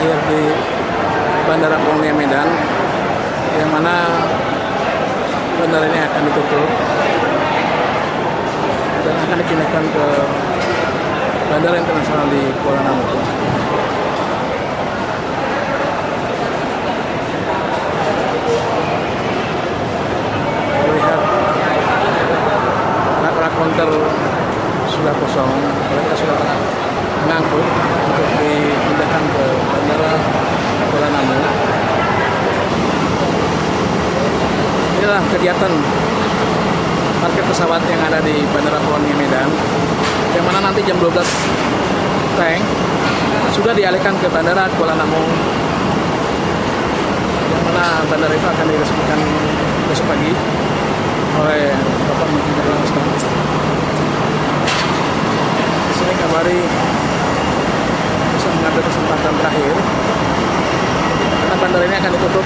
terakhir di Bandara Polonia Medan, yang mana bandara ini akan ditutup dan akan dipindahkan ke Bandara Internasional di Kuala Namu. Lihat rak konter sudah kosong, mereka sudah mengangkut untuk dipindahkan ke Bandara Kuala Namu. Inilah kegiatan parkir pesawat yang ada di Bandara Polonia Medan, yang mana nanti jam 12 tank sudah dialihkan ke Bandara Kuala Namu, yang mana bandara itu akan diresmikan besok pagi oleh Bapak Menteri Perhubungan. Di sini kabari bisa mengambil kesempatan terakhir karena bandara ini akan ditutup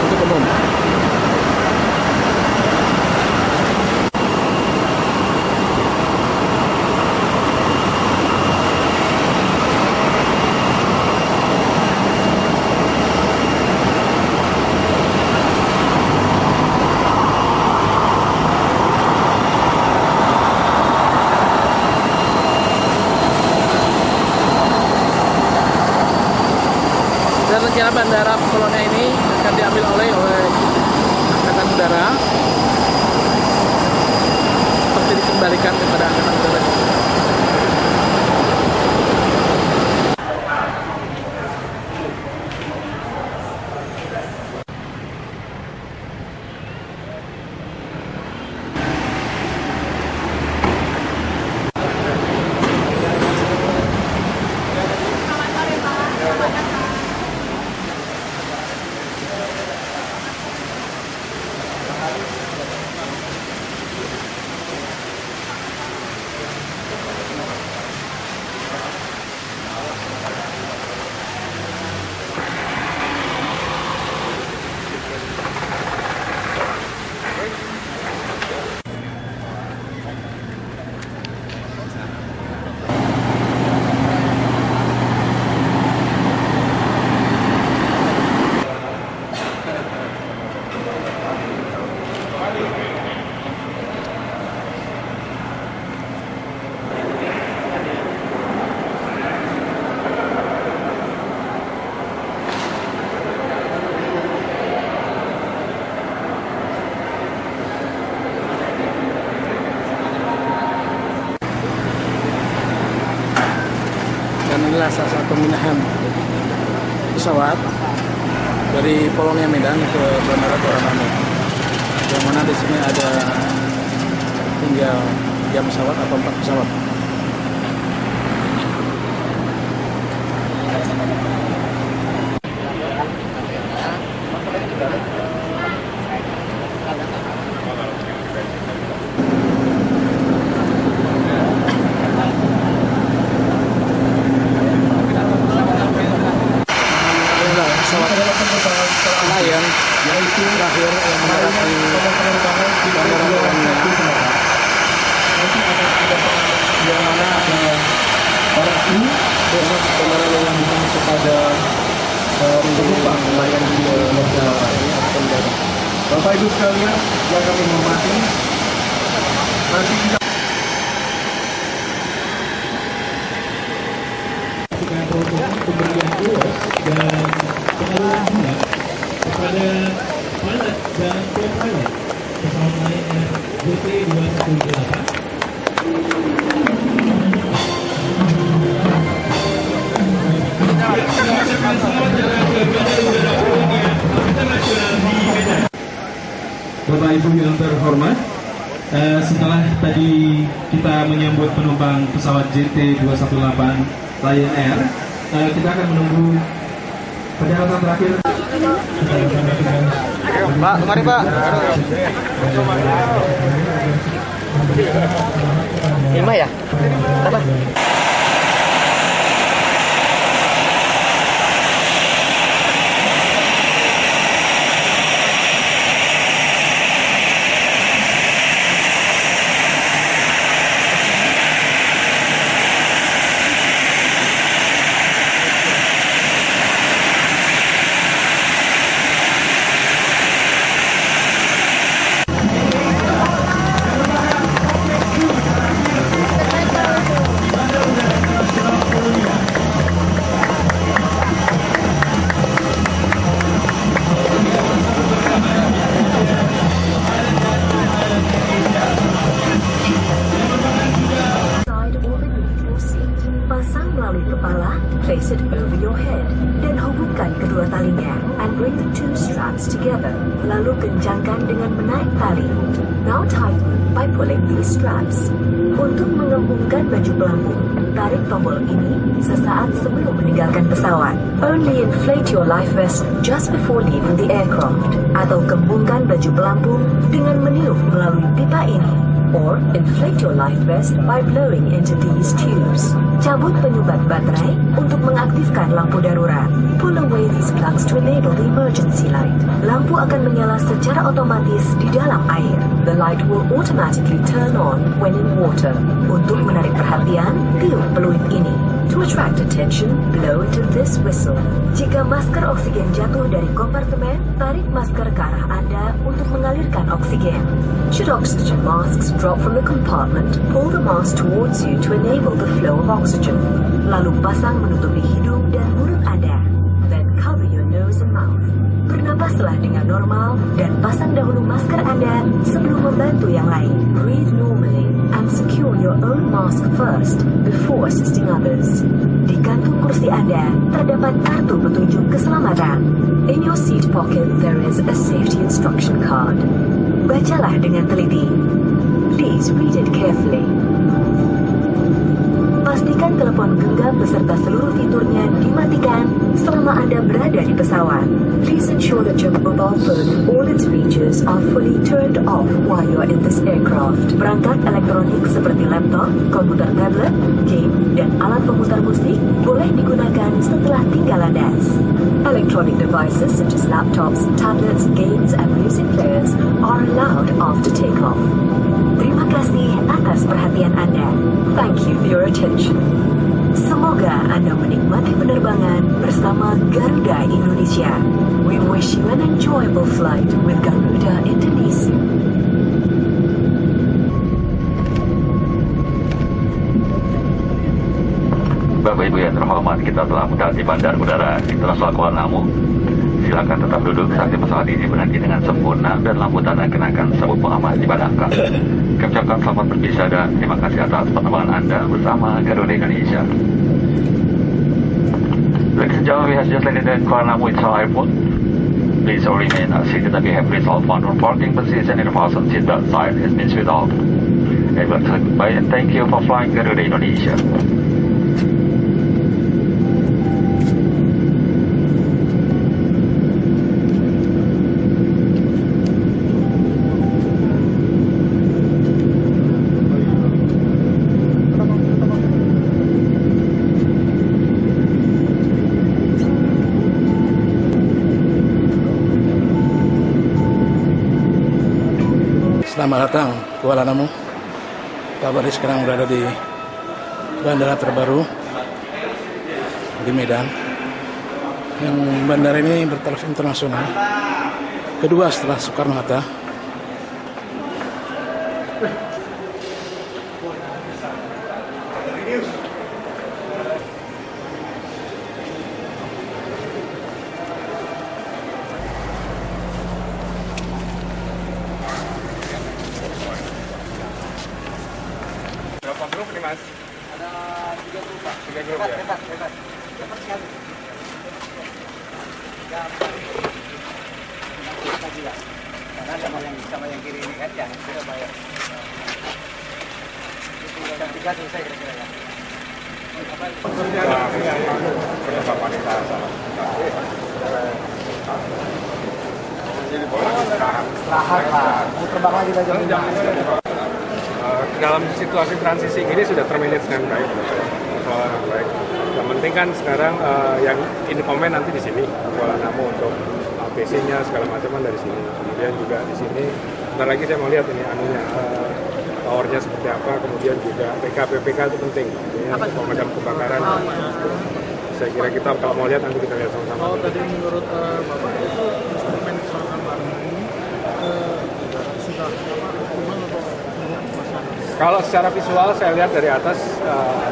untuk umum. Dan rencana Bandara Polonia ini akan diambil oleh Angkatan Udara, seperti dikembalikan kepada Angkatan Udara. Dan inilah salah satu pemindahan pesawat dari Polonia Medan ke Bandara Kuala Namu, yang mana di sini ada tinggal 3 pesawat atau 4 pesawat. Lion yaitu terakhir yang mendarat di Bandara Polonia, yang mana para kru besok bandara yang masuk pada penumpang Lion di Bandara ini akan mendarat. Bapak Ibu sekalian yang kami hormati, nanti kita pemberian ulos dan pengaruhan bunga kepada pilot dan co-pilot pesawat Lion Air JT218. Bapak Ibu yang terhormat, setelah tadi kita menyambut penumpang pesawat JT218 Lion Air, kita akan menunggu pendaratan terakhir. Pak, mari Pak. Lima ya? Apa? straps together, lalu kencangkan dengan menarik tali. Now tighten by pulling these straps. Untuk mengembungkan baju pelampung, tarik tombol ini sesaat sebelum meninggalkan pesawat. Only inflate your life vest just before leaving the aircraft. Atau kembungkan baju pelampung dengan meniup melalui pipa ini. Or inflate your life vest by blowing into these tubes. Cabut penyumbat baterai untuk mengaktifkan lampu darurat. Pull away these plugs to enable the emergency light. Lampu akan menyala secara otomatis di dalam air. The light will automatically turn on when in water. Untuk menarik perhatian, tiup peluit ini. To attract attention, blow into this whistle. Jika masker oksigen jatuh dari kompartemen, tarik masker ke arah Anda untuk mengalirkan oksigen. Should oxygen masks drop from the compartment, pull the mask towards you to enable the flow of oxygen. Lalu pasang menutupi hidung dan mulut Anda. Then cover your nose and mouth. Bernapaslah dengan normal dan pasang dahulu masker Anda sebelum membantu yang lain. Breathe normally and secure your own mask first before assisting others. Di kantung kursi Anda terdapat kartu petunjuk keselamatan. In your seat pocket there is a safety instruction card. Bacalah dengan teliti. Please read it carefully. Pastikan telepon genggam beserta seluruh fiturnya dimatikan selama Anda berada di pesawat. Please ensure that your mobile phone and all its features are fully turned off while you are in this aircraft. Perangkat elektronik seperti laptop, komputer tablet, game, dan alat pemutar musik boleh digunakan setelah tinggal landas. Electronic devices such as laptops, tablets, games, and music players are allowed after takeoff. Terima kasih atas perhatian Anda. Thank you for your attention. Semoga Anda menikmati penerbangan bersama Garuda Indonesia. We wish you an enjoyable flight with Garuda Indonesia. Bapak Ibu yang terhormat, kita telah mendaki Bandar Udara Internasional Kuala Namu. Silakan tetap duduk saat pesawat ini berhenti dengan sempurna dan lampu tanda kenakan sabuk pengaman dipadamkan. Kami ucapkan selamat berpisah dan terima kasih atas penerbangan Anda bersama Garuda Indonesia. Ladies and gentlemen, we have just landed at Kuala Namu International Airport. Please all remain seated and be have resolved on your parking position in the fasten seatbelt sign has been switched off. And we'll say goodbye and thank you for flying Garuda Indonesia. Selamat datang Kuala Namu. Kabar sekarang berada di bandara terbaru di Medan. Yang bandara ini bertaraf internasional, kedua setelah Soekarno-Hatta. Berapa grup nih Mas? Ada 3 grup Pak. 3 grup ya? Bebas sekali. Karena sama yang kiri ini kan ya, sudah bayar. Jam 3 selesai kira-kira ya. Penerbangan kita salah. Istirahat lah. Terbang lagi jam 5. Dalam situasi transisi ini sudah termanage dengan baik, dengan baik. Yang penting kan sekarang yang ini komen nanti di sini Kuala Namu untuk PC-nya segala macam kan dari sini. Kemudian juga di sini, bentar lagi saya mau lihat ini anunya powernya seperti apa. Kemudian juga PKPPK itu penting, pemadam kebakaran. Saya kira kita kalau mau lihat nanti kita lihat sama-sama. Oh tadi menurut Bapak itu instrumen keselamatan ini sudah optimal atau kalau secara visual saya lihat dari atas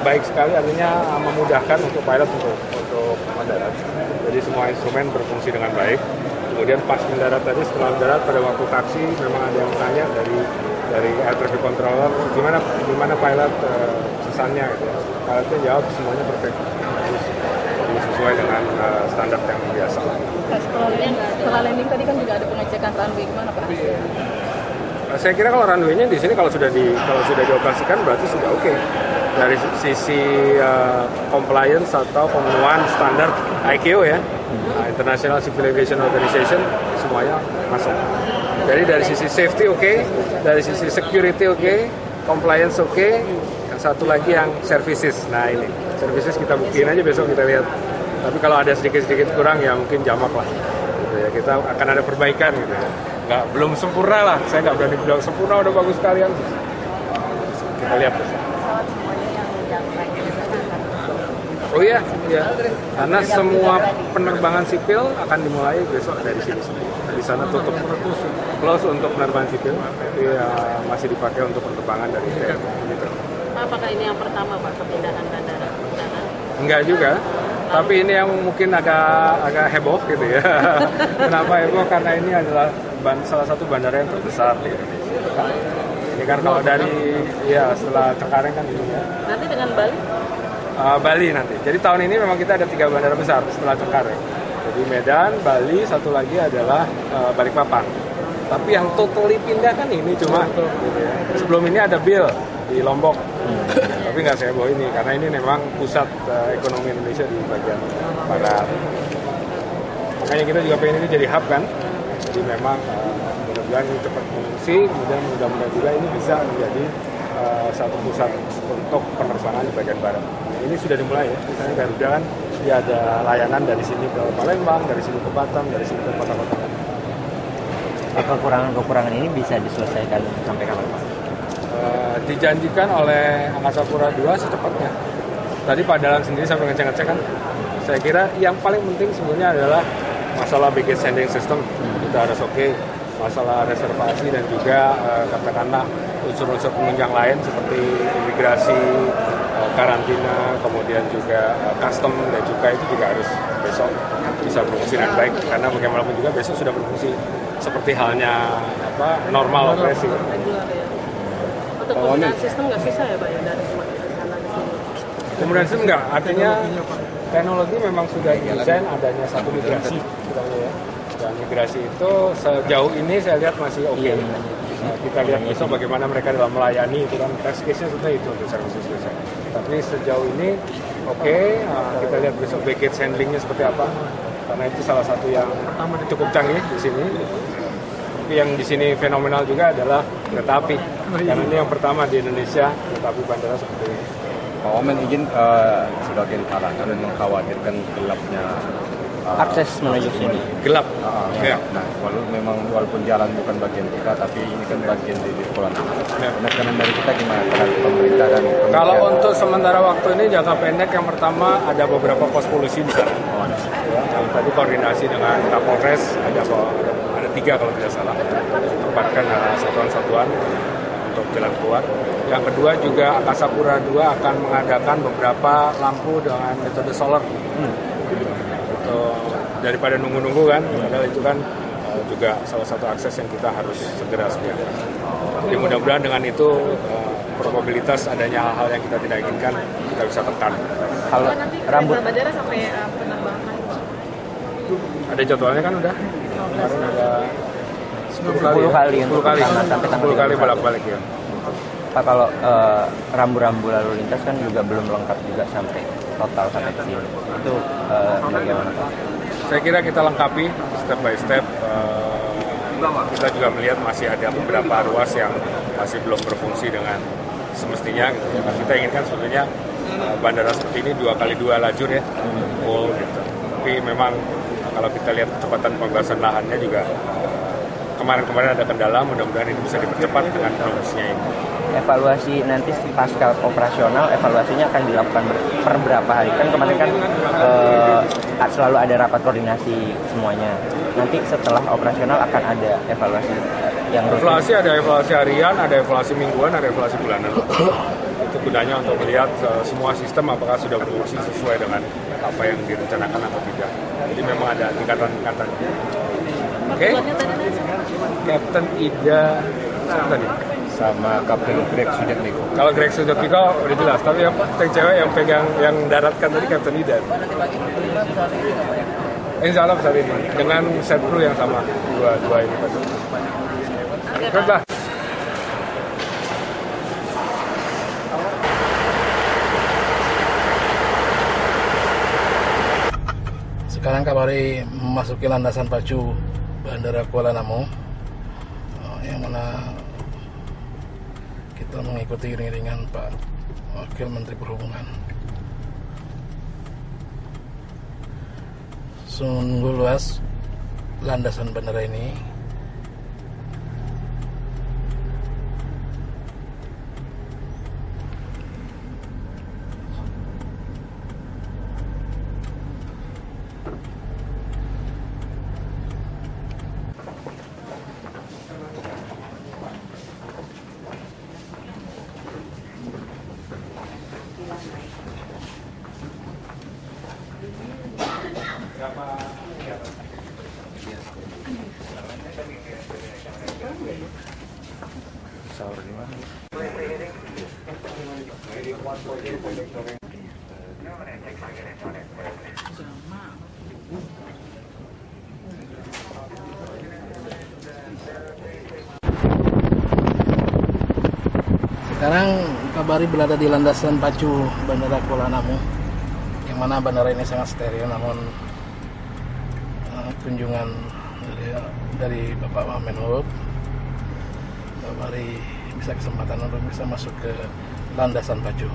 baik sekali, artinya memudahkan untuk pilot untuk mendarat. Jadi semua instrumen berfungsi dengan baik. Kemudian pas mendarat tadi, setelah mendarat pada waktu taksi memang ada yang tanya dari air traffic controller gimana pilot pesannya gitu ya. Pilotnya jawab semuanya perfect. Jadi sesuai dengan standar yang biasa. setelah landing tadi kan juga ada pengecekan runway, gimana Pak? Saya kira kalau runway-nya di sini kalau sudah dioperasikan berarti sudah oke. Dari sisi compliance atau pemenuhan standar ICAO ya, International Civil Aviation Organization, semuanya masuk. Jadi dari sisi safety oke, dari sisi security oke, compliance oke. Yang satu lagi yang services. Nah ini services kita buktiin aja besok kita lihat. Tapi kalau ada sedikit-sedikit kurang ya mungkin jamak lah. Gitu ya. Kita akan ada perbaikan gitu ya. Belum sempurna lah, saya nggak berani bilang sempurna udah bagus sekalian. Kita lihat. Oh iya, karena semua penerbangan sipil akan dimulai besok dari sini. Di sana tutup, close untuk penerbangan sipil, tapi masih dipakai untuk penerbangan dari gitu. Apakah ini yang pertama Pak kepindahan bandara? Enggak juga. Tapi ini yang mungkin agak heboh gitu ya. Kenapa heboh? Karena ini adalah salah satu bandara yang terbesar di Indonesia. Ini kan kalau dari setelah Cengkareng kan ini ya. Nanti dengan Bali? Bali nanti. Jadi tahun ini memang kita ada 3 bandara besar setelah Cengkareng. Jadi Medan, Bali, satu lagi adalah Balikpapan. Tapi yang totally pindah kan ini cuma. Gitu ya. Sebelum ini ada Bill di Lombok. Tapi nggak saya bawa ini karena ini memang pusat ekonomi Indonesia di bagian barat. Makanya kita juga pengen ini jadi hub kan. Jadi memang mudah-mudahan ini cepat fungsi, kemudian mudah-mudahan juga ini bisa menjadi satu pusat untuk penerbangan di bagian barat. Ini sudah dimulai ya. Misalnya Garuda kan dia ada layanan dari sini ke Palembang, dari sini ke Batam, dari sini ke kota-kota lain. Kekurangan ini bisa diselesaikan sampai kapan Pak? Dijanjikan oleh Angkasa Pura II secepatnya. Tadi Pak Dalan sendiri sampai ngecek-ngecek kan. Saya kira yang paling penting sebenarnya adalah masalah baggage handling system. Kita harus oke. Masalah reservasi dan juga katakanlah unsur-unsur penunjang lain seperti imigrasi, karantina, kemudian juga custom dan cukai itu juga harus besok bisa berfungsi dengan baik. Karena bagaimanapun juga besok sudah berfungsi seperti halnya normal operasi. Untuk penggunaan sistem nggak bisa ya Pak ya dari sana ke sini? Kemudian sistem nggak, artinya teknologi memang sudah desain adanya satu migrasi. Ya. Dan migrasi itu sejauh ini saya lihat masih oke. Kita lihat besok bagaimana mereka dalam melayani itu kan test case-nya sudah itu untuk services besok. Tapi sejauh ini oke. Kita lihat besok baggage handling-nya seperti apa. Karena itu salah satu yang cukup canggih di sini. Tapi yang di sini fenomenal juga adalah kereta api. Karena ini yang pertama di Indonesia kereta api bandara seperti ini. Pak Wamen izin sebagai kalangan dan mengkhawatirkan gelapnya akses menuju sini. Gelap. Ya. Nah, walaupun jalan bukan bagian kita, tapi ini kan bagian dari sekolah. Penekanan dari kita gimana? Terhadap pemerintah dan kalau untuk sementara waktu ini jangka pendek yang pertama ada beberapa pos polisi di sana. Yang tadi koordinasi dengan Kapolres ada 3 kalau tidak salah. Tempatkan satuan-satuan untuk jalan keluar. Yang kedua juga Angkasa Pura II akan mengadakan beberapa lampu dengan metode solar. Daripada nunggu-nunggu kan, padahal itu kan juga salah satu akses yang kita harus segera sediakan. Jadi mudah-mudahan dengan itu probabilitas adanya hal-hal yang kita tidak inginkan kita bisa tekan. Kalau nanti rambut bandara sampai penerbangan ada jadwalnya kan udah. Kemarin ada 10 kali bolak-balik ya. Pak, kalau rambu-rambu lalu lintas kan juga belum lengkap juga sampai total sampai ke sini. Itu bagaimana Pak? Saya kira kita lengkapi step by step. Kita juga melihat masih ada beberapa ruas yang masih belum berfungsi dengan semestinya. Gitu ya. Kita inginkan sebenarnya bandara seperti ini 2x2 lajur ya, full gitu. Tapi memang kalau kita lihat kecepatan pembebasan lahannya juga kemarin-kemarin ada kendala. Mudah-mudahan ini bisa dipercepat dengan promosinya ini. Evaluasi nanti pasca operasional, evaluasinya akan dilakukan per berapa hari? Kan kemarin kan selalu ada rapat koordinasi semuanya. Nanti setelah operasional akan ada evaluasi yang rutin. Evaluasi ada evaluasi harian, ada evaluasi mingguan, ada evaluasi bulanan. Itu gunanya untuk melihat semua sistem apakah sudah berfungsi sesuai dengan apa yang direncanakan atau tidak. Jadi memang ada tingkatan-tingkatan. Oke? Kapten Ida tadi sama Kapten Greg Sujatmiko. Kalau Greg Sujatmiko udah jelas, tapi yang cewek yang pegang yang daratkan tadi Kapten Ida. Insya Allah besar ini dengan set kru yang sama dua ini. Good lah. Sekarang kabari memasuki landasan pacu Bandara Kuala Namu, yang mana kita mengikuti iring-iringan Pak Wakil Menteri Perhubungan. Sungguh luas landasan bandara ini. Sekarang kabari berada di landasan pacu Bandara Kuala Namu, yang mana bandara ini sangat steril, namun kunjungan dari Bapak Wamenhub, kabari bisa kesempatan untuk bisa masuk ke landasan pacu.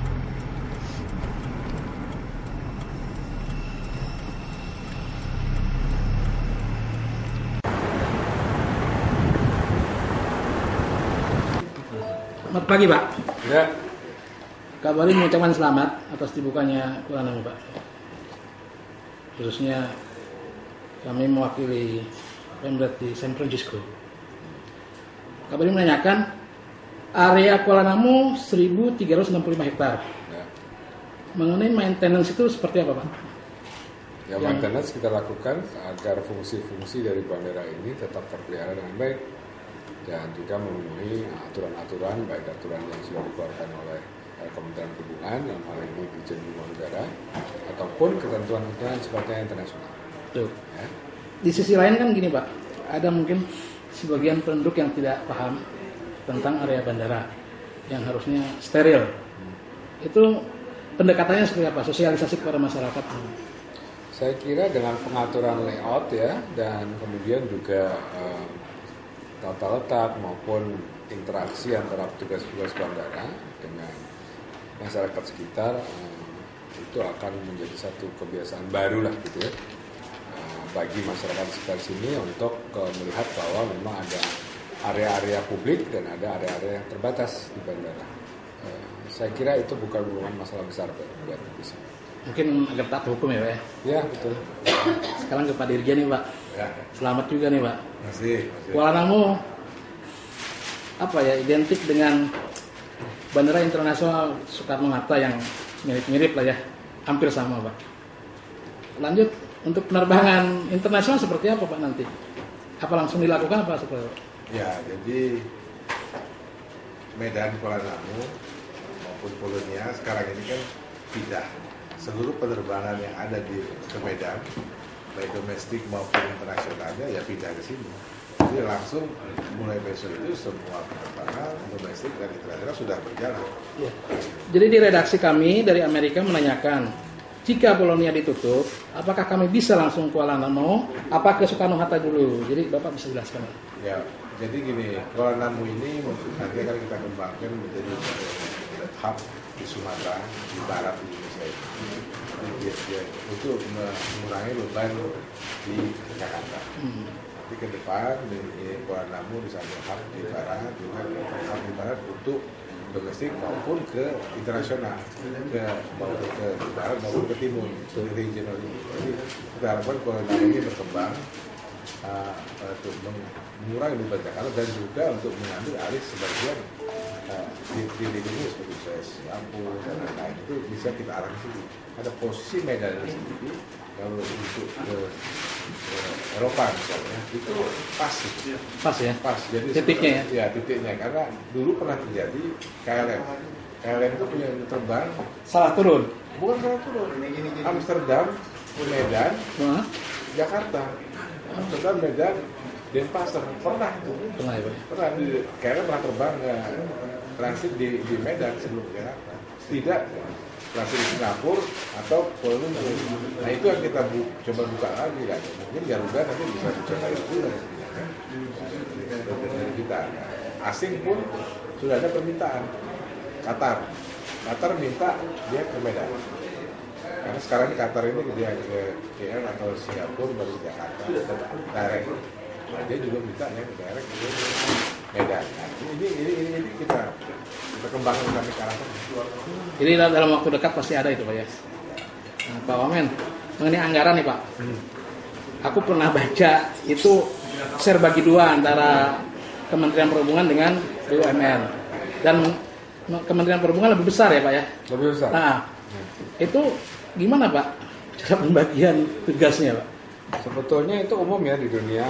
Selamat pagi, Pak. Ya. Kabari mengucapkan selamat atas dibukanya Kuala Namu, Pak. Khususnya kami mewakili Pemret di San Francisco. Kabari menanyakan area Kuala Namu 1.365 hektar. Ya. Mengenai maintenance itu seperti apa, Pak? Ya, maintenance kita lakukan agar fungsi-fungsi dari bandara ini tetap terpelihara dengan baik dan juga memenuhi aturan-aturan, baik aturan yang sudah dikeluarkan oleh Kementerian Perhubungan, dalam hal ini Dirjen Perhubungan Udara, ataupun ketentuan-ketentuan sifatnya internasional. Tuh. Ya. Di sisi lain kan gini, Pak, ada mungkin sebagian penduduk yang tidak paham tentang area bandara yang harusnya steril. Itu pendekatannya seperti apa? Sosialisasi kepada masyarakat? Saya kira dengan pengaturan layout ya, dan kemudian juga tata letak maupun interaksi antara petugas-petugas bandara dengan masyarakat sekitar, itu akan menjadi satu kebiasaan baru lah gitu ya, bagi masyarakat sekitar sini untuk melihat bahwa memang ada area-area publik dan ada area-area yang terbatas di bandara. Saya kira itu bukan merupakan masalah besar buat di sini. Mungkin agak taat hukum ya, Pak ya? Ya, betul. Sekarang ke Pak Dirjen nih, Pak. Ya. Selamat juga nih, Pak. Masih. Kuala Namu apa ya, identik dengan Bandara Internasional Soekarno-Hatta yang mirip-mirip lah ya, hampir sama, Pak. Lanjut, untuk penerbangan internasional seperti apa, Pak, nanti? Apa langsung dilakukan apa seperti itu? Ya, jadi Medan Kuala Namu maupun Polonia sekarang ini kan pindah. Seluruh penerbangan yang ada ke Medan, baik domestik maupun internasionalnya, ya pindah ke sini. Jadi langsung mulai besok itu semua penerbangan domestik dan internasional sudah berjalan. Ya. Jadi di redaksi kami dari Amerika menanyakan, jika Polonia ditutup, apakah kami bisa langsung Kuala Namu? Apa ke Soekarno-Hatta dulu? Jadi Bapak bisa jelaskan. Ya, jadi gini, Kuala Namu ini nanti akan kita kembangkan menjadi hub di Sumatera, di barat Indonesia ini. Untuk mengurangi beban di Jakarta. Nanti ke depan di Kuala Namu di satu hub di barat, juga hub di barat untuk domestik maupun ke internasional, ke barat maupun ke timur, di regional ini. Jadi kita harapkan Kuala Namu ini berkembang untuk mengurangi beban Jakarta dan juga untuk mengambil alih sebagian di ini seperti Suez, Lampung dan lain-lain, itu bisa kita arahkan sini. Ada posisi Medan sendiri kalau untuk ke Eropa misalnya itu pas gitu. Pas ya? Pas. Jadi titiknya ya? Ya, titiknya, karena dulu pernah terjadi KLM. KLM itu punya terbang salah turun? Bukan salah turun. Amsterdam ke Medan Jakarta, serta Medan, Denpasar. Pernah itu. Pernah ya, Pak? Pernah. Kayaknya pernah terbang transit di Medan sebelum Jakarta. Tidak transit di Singapura atau Kuala Lumpur. Nah itu yang kita coba buka lagi kan. Mungkin Garuda nanti bisa dicoba itu dari kita. Asing pun sudah ada permintaan. Qatar minta dia ke Medan. Karena sekarang di Qatar ini dia ke KL atau Singapura baru ke Jakarta direct. Nah, dia juga minta yang direct ke Medan. Nah, ini kita kembangkan sampai ke arah sana. Jadi dalam waktu dekat pasti ada itu, Pak ya. Nah, Pak Wamen, mengenai anggaran nih Pak. Aku pernah baca itu share bagi dua antara Kementerian Perhubungan dengan BUMN. Dan Kementerian Perhubungan lebih besar ya Pak ya? Lebih besar. Nah, itu gimana Pak cara pembagian tugasnya Pak? Sebetulnya itu umum ya di dunia.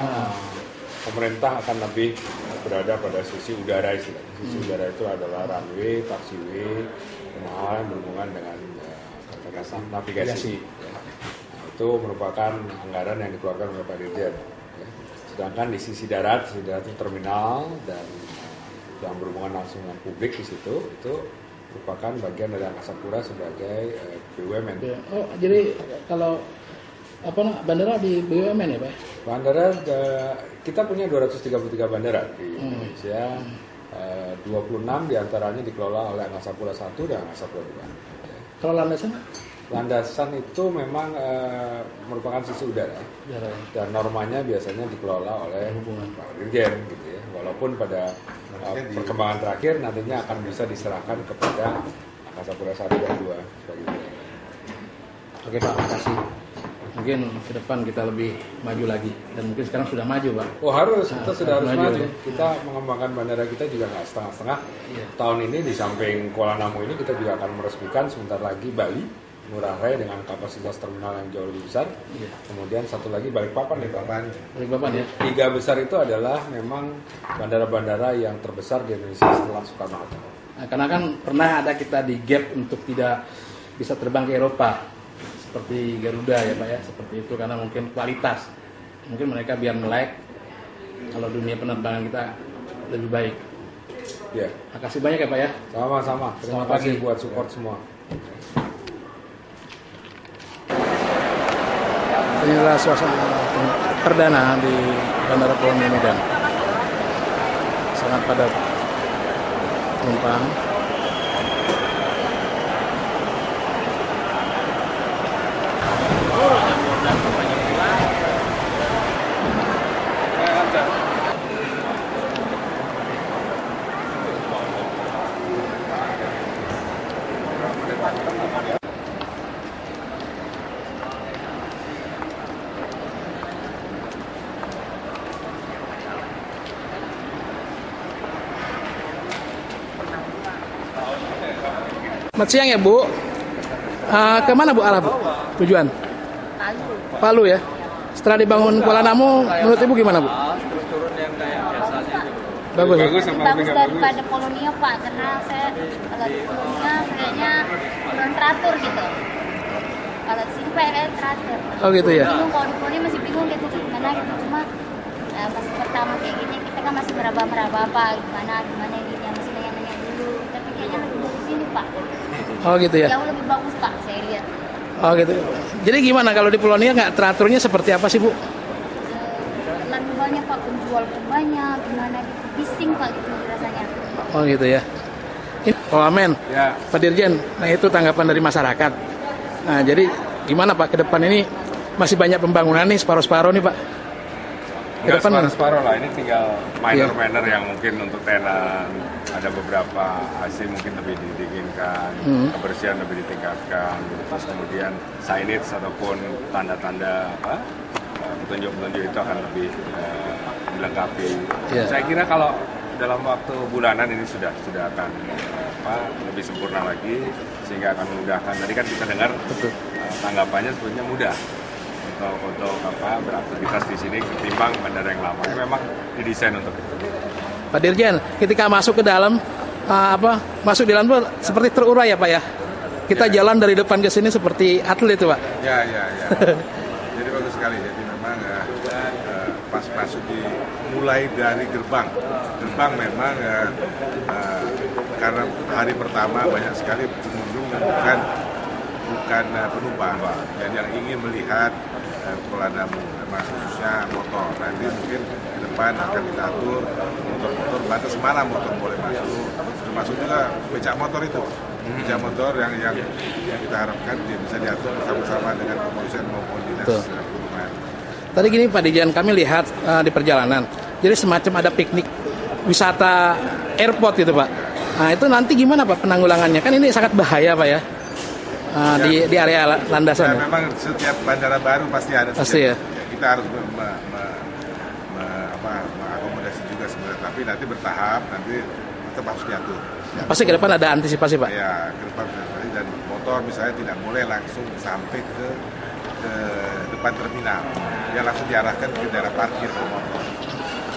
Pemerintah akan lebih berada pada sisi udara istilahnya. Sisi udara itu adalah runway, taxiway, dan hal yang berhubungan dengan navigasi. Ya. Nah, itu merupakan anggaran yang dikeluarkan oleh Pak Dirjen. Ya. Sedangkan di sisi darat itu terminal dan yang berhubungan langsung dengan publik di situ itu merupakan bagian dari Angkasa Pura sebagai BUMN. Oh, jadi kalau bandara di BUMN ya Pak? Bandara kita punya 233 bandara di Indonesia. 26 diantaranya dikelola oleh Angkasa Pura 1 dan Angkasa Pura 2. Kalau landasan? Landasan itu memang merupakan sisi udara. Dan normanya biasanya dikelola oleh Pak Dirjen gitu ya. Walaupun pada perkembangan terakhir nantinya akan bisa diserahkan kepada Angkasa Pura 1 dan 2. Oke Pak, makasih. Mungkin ke depan kita lebih maju lagi dan mungkin sekarang sudah maju Pak. Oh harus, kita sudah harus maju. Kita mengembangkan bandara kita juga nggak setengah-setengah. Tahun ini di samping Kuala Namu ini kita juga akan meresmikan sebentar lagi Bali, Ngurah Rai dengan kapasitas terminal yang jauh lebih besar. Kemudian satu lagi Balikpapan ya. 3 besar itu adalah memang bandara-bandara yang terbesar di Indonesia setelah Soekarno-Hatta. Nah, karena kan pernah ada kita di gap untuk tidak bisa terbang ke Eropa. Seperti Garuda ya Pak ya, seperti itu karena mungkin kualitas. Mungkin mereka biar melek kalau dunia penerbangan kita lebih baik. Ya. Makasih banyak ya Pak ya. Sama-sama. Terima kasih buat support semua. Inilah suasana perdana di Bandara Koloni Medan. Sangat padat penumpang. Selamat siang ya Bu. Kemana Bu arah Bu? Tujuan? Palu ya. Setelah dibangun Kuala Namu, menurut Ibu gimana Bu? Turun yang kayak biasanya. Bagus. Bagus daripada Polonia Pak, karena saya kalau di Polonia kayaknya kurang teratur gitu. Kalau di sini Pak teratur. Oh gitu ya. Bingung kalau di Polonia masih bingung gitu gimana gitu, cuma pas pertama kayak gini kita kan masih meraba-meraba apa gimana gini masih nanya-nanya dulu, tapi kayaknya lebih bagus sini Pak. Oh gitu ya. Jauh lebih bagus Pak, saya lihat. Oh gitu. Jadi gimana kalau di Polonia nggak teraturnya seperti apa sih Bu? Terlalu banyak Pak, penjual pun banyak, gimana gitu, bising Pak gitu rasanya. Oh gitu ya. Ini Pak Wamen, ya. Pak Dirjen, nah itu tanggapan dari masyarakat. Nah jadi gimana Pak ke depan ini masih banyak pembangunan nih separuh-separuh nih Pak? Ke Nggak depan separuh lah, ini tinggal minor-minor yang mungkin untuk tenan. Ada beberapa AC mungkin lebih didinginkan, kebersihan lebih ditingkatkan, terus kemudian signage ataupun tanda-tanda petunjuk-petunjuk itu akan lebih dilengkapi. Saya kira kalau dalam waktu bulanan ini sudah akan lebih sempurna lagi sehingga akan memudahkan. Tadi kan kita dengar tanggapannya sebetulnya mudah untuk beraktivitas di sini ketimbang bandara yang lama. Ini memang didesain untuk itu. Pak Dirjen, ketika masuk ke dalam, masuk di dalam itu seperti terurai ya Pak ya? Kita jalan dari depan ke sini seperti atlet itu Pak? Ya. Jadi bagus sekali. Jadi memang mulai dari gerbang. Gerbang memang karena hari pertama banyak sekali pengunjung bukan penumpang dan yang ingin melihat Kuala Namu, khususnya motor. Nanti mungkin ke depan akan kita atur motor-motor batas mana motor boleh masuk, termasuk juga becak motor itu. Becak motor yang kita harapkan dia bisa diatur bersama-sama dengan kepolisian maupun dinas perhubungan. Tadi gini Pak Dijan, kami lihat di perjalanan, jadi semacam ada piknik wisata airport gitu Pak. Nah itu nanti gimana Pak penanggulangannya? Kan ini sangat bahaya Pak ya, di area landasan. Ya, memang setiap bandara baru pasti ada. Pasti ya. Kita harus mengakomodasi juga sebenarnya, tapi nanti bertahap, nanti tetap harus diatur. Pasti ke depan ada antisipasi Pak? Ya, ke depan dan motor misalnya tidak boleh langsung sampai ke depan terminal. Dia langsung diarahkan ke daerah parkir ke motor.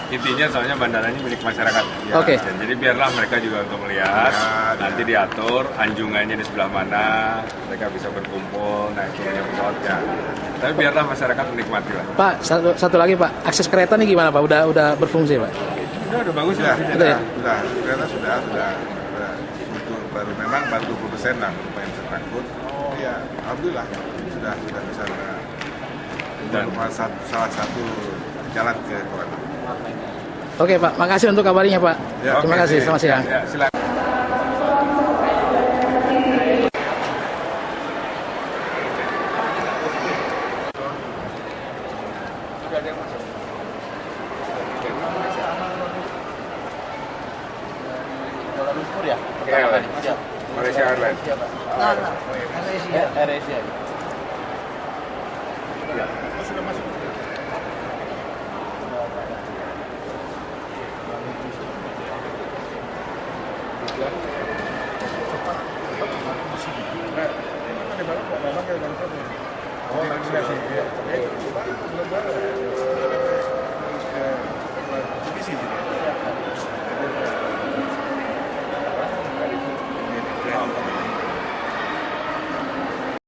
Intinya soalnya bandaranya milik masyarakat. Ya. Oke. Jadi biarlah mereka juga untuk melihat. Nanti diatur anjungannya di sebelah mana, mereka bisa berkumpul naik turunnya pesawatnya. Tapi biarlah masyarakat menikmati lah. Pak, satu lagi Pak, akses kereta nih gimana Pak? Udah berfungsi Pak? Udah bagus ya. Sudah. Kereta sudah. Baru memang baru 20% lah lumayan bisa terangkut. Ya, alhamdulillah sudah bisa dan salah satu jalan ke Kuala Namu. Oke Pak, makasih untuk kabarnya Pak. Ya, terima kasih, selamat siang. Ya, silakan. Malaysia Airlines. AirAsia. Sudah masuk. Divisi